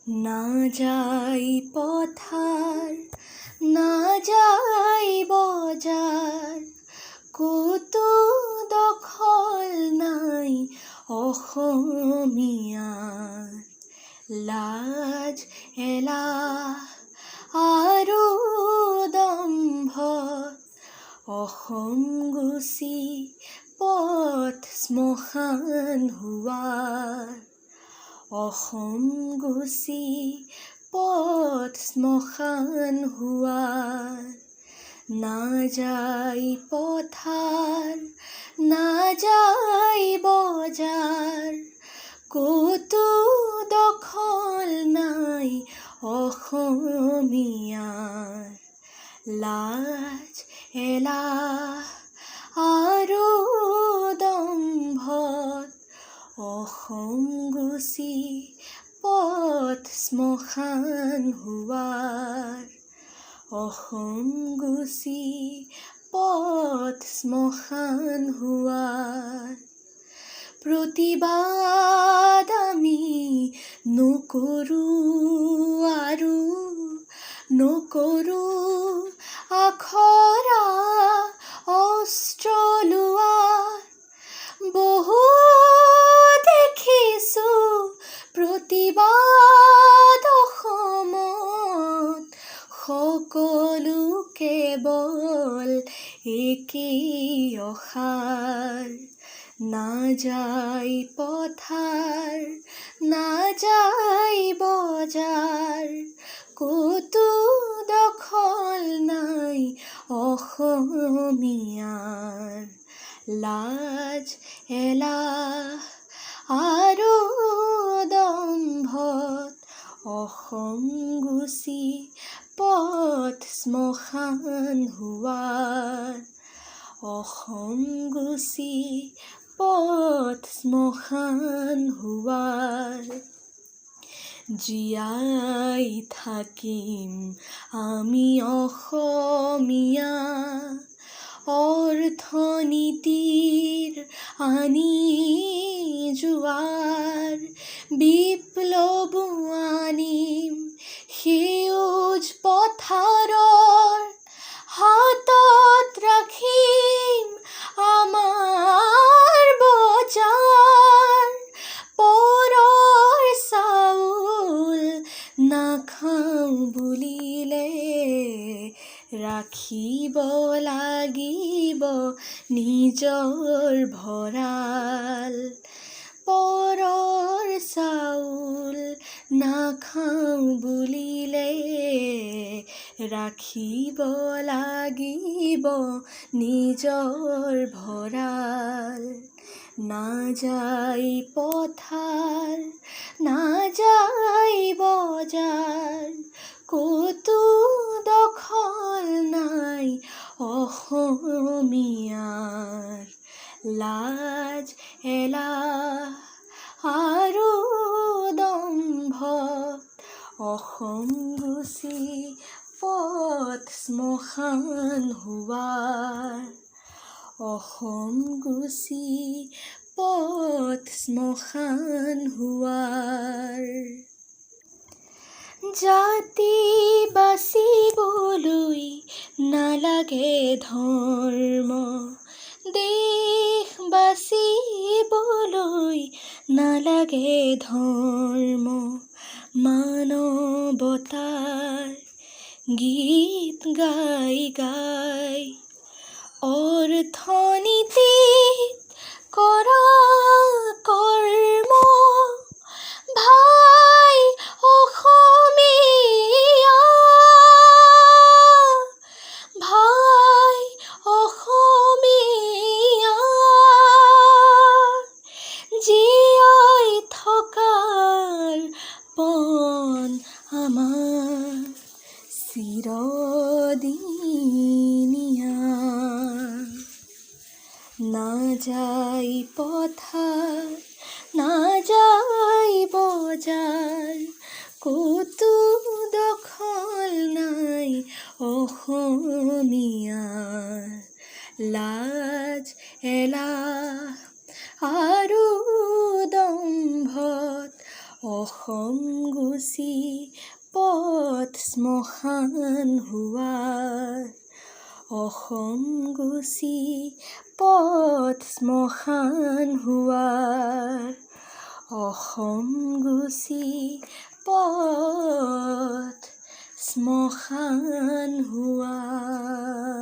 না যাই পথাৰ না যাই বজাৰ, ক'তো দখল নাই অসমীয়াৰ। লাজ এলাহ আৰু দম্ভত অসম গুচি পথ শ্মশান হোৱাৰ। অসম গুচি পথ শ্মশান হোৱাৰ। না যাই পথাৰ না যাই বজাৰ, ক'তো দখল নাই অসমীয়াৰ। লাজ এলাহ আৰু দম্ভত অসম গুচি পথ শ্মশান হোৱাৰ। অসম গুচি পথ শ্মশান হোৱাৰ। প্ৰতিবাদ আমি নকৰোঁ আৰু নকৰোঁ আখৰা অস্ত্ৰ লোৱাৰ। বহু দেখিছোঁ প্ৰতিবাদ অসমত, সকলো কেৱল একেই অসাৰ। না যাই পথাৰ না যাই বজাৰ, ক'তো দখল নাই অসমীয়াৰ। লাজ এলাহ আৰু দম্ভত অসম গুচি পথ শ্মশান হোৱাৰ। অসম গুচি পথ শ্মশান হোৱাৰ। জীয়াই থাকিম আমি অসমীয়া, অৰ্থনীতিৰ আনি জোৱাৰ। বিপ্লৱো আনিম সেউজ পথাৰৰ, হাতত ৰাখিম আমাৰ বজাৰ। পৰৰ চাউল নাখাওঁ বুলিলে ৰাখিব লাগিব নিজৰ ভঁৰাল। পৰৰ চাউল নাখাওঁ বুলিলে ৰাখিব লাগিব নিজৰ ভঁৰাল। না যাই পথাৰ না যাই বজাৰ, ক'তো দখল নাই অসমীয়াৰ। লাজ এলাহ আৰু দম্ভত অসম গুচি পথ শ্মশান হোৱাৰ। অসম গুচি পথ শ্মশান হোৱাৰ। জাতি বাচিবলৈ নালাগে ধৰ্ম, দেশ বাচিবলৈ নালাগে ধৰ্ম। মানৱতাৰ গীত গাই গাই অৰ্থনীতিত কৰা কৰ্ম। ভাই অসমীয়া, ভাই অসমীয়া, জীয়াই থকাৰ পণ আমাৰ চিৰদিনীয়া। না যাই পথাৰ না যাই বজাৰ, ক'তো দখল নাই অসমীয়াৰ। লাজ এলাহ আৰু দম্ভত অসম গুচি পথ শ্মশান হোৱাৰ অসম গুচি পথ শ্মশান হোৱাৰ অসম গুচি পথ শ্মশান হোৱাৰ